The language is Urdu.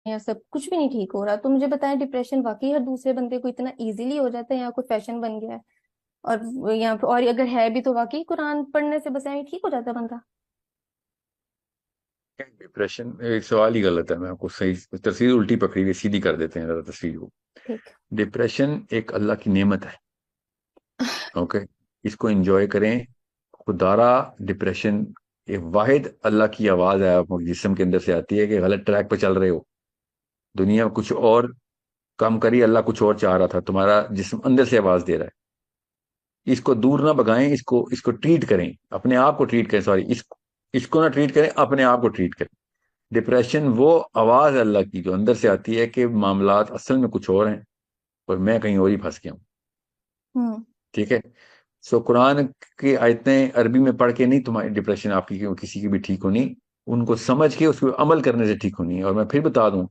یا سب کچھ بھی نہیں ٹھیک ہو رہا، تو مجھے بتائیں ڈپریشن واقعی ہر دوسرے بندے کو اتنا ایزیلی ہو جاتا ہے یا کوئی فیشن بن گیا ہے؟ اور اگر ہے بھی تو واقعی قرآن پڑھنے سے بس ایਵੇਂ ٹھیک ہو جاتا ہے بندہ؟ ڈپریشن ایک سوال ہی غلط ہے، میں آپ کو صحیح تصویر الٹی پکڑی ہوئی سیدھی کر دیتے ہیں ذرا تصویر کو۔ ٹھیک۔ ڈپریشن ایک اللہ کی نعمت ہے، اوکے، اس کو انجوائے کریں۔ خدارا ڈپریشن ایک واحد اللہ کی آواز ہے آپ کے جسم کے اندر سے آتی ہے کہ غلط ٹریک پہ چل رہے ہو، دنیا کچھ اور کام کری، اللہ کچھ اور چاہ رہا تھا، تمہارا جسم اندر سے آواز دے رہا ہے۔ اس کو دور نہ بگائیں، اس کو ٹریٹ کریں، اپنے آپ کو ٹریٹ کریں، سوری، اس کو نہ ٹریٹ کریں، اپنے آپ کو ٹریٹ کریں۔ ڈپریشن وہ آواز ہے اللہ کی جو اندر سے آتی ہے کہ معاملات اصل میں کچھ اور ہیں اور میں کہیں اور ہی پھنس گیا ہوں، ہوں۔ ٹھیک ہے؟ سو قرآن کی آیتیں عربی میں پڑھ کے نہیں تمہاری ڈپریشن آپ کی کسی کی بھی ٹھیک ہونی، ان کو سمجھ کے اس کو عمل کرنے سے ٹھیک ہونی ہے۔ اور میں پھر بتا دوں